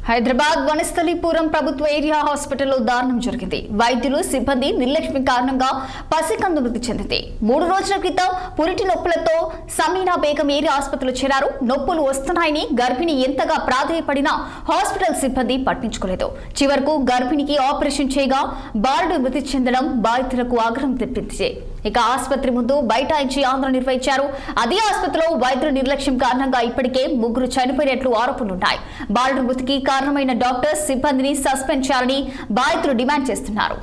హైదరాబాద్ వనస్థలిపురం ప్రభుత్వ ఏరియా హాస్పిటల్లో దారుణం జరిగింది. వైద్యులు సిబ్బంది నిర్లక్ష్యం కారణంగా పసికందు మృతి చెందింది. 3 రోజుల క్రితం పురిటి నొప్పులతో సమీనా బేగం ఏరియా ఆసుపత్రిలో చేరారు. నొప్పులు వస్తున్నాయని గర్భిణి ఎంతగా ప్రాధేయపడినా హాస్పిటల్ సిబ్బంది పట్టించుకోలేదు. చివరకు గర్భిణికి ఆపరేషన్ చేయగా బాలుడు మృతి చెందడం బాధితులకు ఆగ్రహం తెప్పింది. ఇక ఆసుపత్రి ముందు బైఠాయించి ఆందోళన నిర్వహించారు. అదే ఆసుపత్రిలో వైద్యుల నిర్లక్ష్యం కారణంగా ఇప్పటికే 3 చనిపోయినట్లు ఆరోపణలున్నాయి. బాలుడు మృతికి కారణమైన డాక్టర్స్ సిబ్బందిని సస్పెండ్ చేయాలని బాధితులు డిమాండ్ చేస్తున్నారు.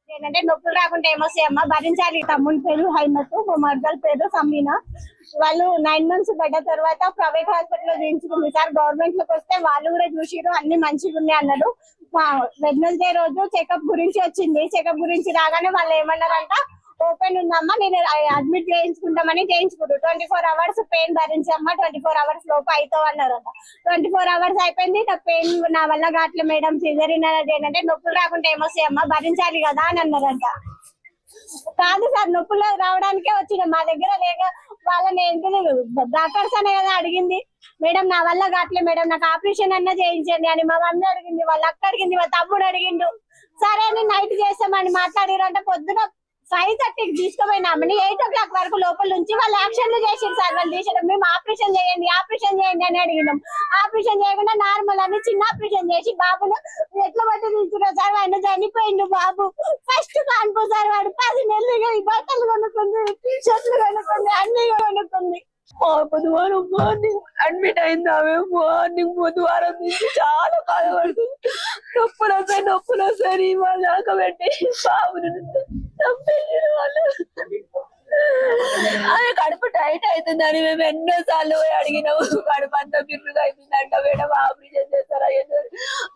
ఏంటంటే నొప్పులు రాకుండా ఏమొస్తాయమ్మా భరించాలి. తమ్ముని పేరు హైమత్, మా మర్దల పేరు సమీనా. వాళ్ళు 9 months పడ్డ తర్వాత ప్రైవేట్ హాస్పిటల్ లో చూయించుకుంది సార్. గవర్నమెంట్ లోకి వస్తే వాళ్ళు కూడా చూసిరు, అన్ని మంచిగా ఉన్నాయి అన్నారు. వెడ్నెస్డే రోజు చెకప్ గురించి వచ్చింది. చెకప్ గురించి రాగానే వాళ్ళు ఏమన్నారంట, ఓపెన్ ఉందమ్మా, నేను అడ్మిట్ చేయించుకుంటామని చేయించుకుంటారు. 24 hours పెయిన్ భరించమ్మా, 24 hours లోపు అవుతావు అన్నారంట. 24 hours అయిపోయింది. పెయిన్ నా వల్ల కావట్లేదు మేడం, సిజరీన్ ఏంటంటే నొప్పులు రాకుండా ఏమొస్తాయమ్మా భరించాలి కదా అని అన్నారంట. కాదు సార్, నొప్పులు రావడానికే వచ్చిన మా దగ్గర లేక వాళ్ళని ఏంటి డాక్టర్స్ అనే కదా అడిగింది. మేడం నా వల్ల కావట్లేదు మేడం, నాకు ఆపరేషన్ అన్నా చేయించండి అని మా మమ్మీ అడిగింది, వాళ్ళ అక్క అడిగింది, మా తమ్ముడు అడిగిండు. సరే అని నైట్ చేస్తామని మాట్లాడిరంటే పొద్దున 5:30కి తీసుకుపోయినామని 8 o'clock వరకు లోపల నుంచి వాళ్ళు యాక్షన్లు చేసారు సార్. వాళ్ళు తీసారు, మేము ఆపరేషన్ చేయండి అని అడిగినాం. ఆపరేషన్ చేయకుండా నార్మల్ అని చిన్న ఆపరేషన్ చేసి బాబును ఎట్లా బట్టి తీసుకున్నారు సార్. ఆయన చనిపోయిండు బాబు. ఫస్ట్ కాన్పో సార్, వాడు 10 నెలలుగా ఈ బట్టలు కొనుక్కుంది, టీ-షర్ట్లు కొనుక్కుంది, అన్ని కొనుక్కుంది. బుధవారం మార్నింగ్ అడ్మిట్ అయింది. ఆమె మార్నింగ్ బుధవారం నుంచి చాలా బాధపడుతుంది. నొప్పులు వస్తాయి వాళ్ళు దాకా పెట్టి బాబుని చంపేసారు వాళ్ళు. అది కడుపు టైట్ అవుతుందని మేము ఎన్నో సార్లు పోయి అడిగినాము. కడుపు అంతా బిర్రుగా అయిపోయిందంట. మేడం ఆపరేషన్ చేస్తారా,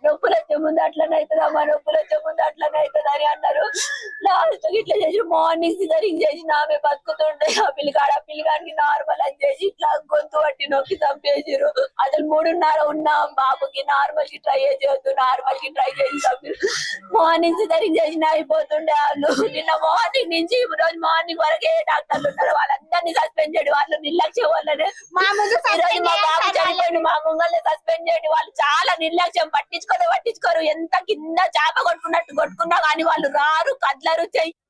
నొప్పులు వచ్చే ముందు అట్లనే అవుతుందమ్మా, నొప్పులు వచ్చే ముందు అట్లనే అవుతుంది అని అన్నారు. లాస్ట్ ఇట్లా చేసి మార్నింగ్ సిజరింగ్ చేసి ఆమె బతుకుతుండే. ఆ పిల్లగాడికి నార్మల్ అని చేసి ఇట్లా గొంతు పట్టి నొక్కి చంపేసారు. అసలు 3.5 ఉన్న బాబుకి నార్మల్ కి ట్రై చేయొద్దు, నార్మల్ కి ట్రై చేసి చంపారు. మార్నింగ్ సిజరింగ్ చేసిన అయిపోతుండే వాళ్ళు. నిన్న మార్నింగ్ నుంచి ఈ రోజు మార్నింగ్ వరకే డాక్టర్లు ఉన్నారు. వాళ్ళందరినీ సస్పెండ్ చేయండి, వాళ్ళు నిర్లక్ష్యం వల్లనే మా బాబు చనిపోయింది. మా ముంగల్ని సస్పెండ్ చేయండి. వాళ్ళు చాలా నిర్లక్ష్యం, పట్టించుకోరు. ఎంత కింద చేప కొట్టుకున్నట్టు కొట్టుకున్నా కానీ వాళ్ళు రారు, కదలరు, చెయ్యి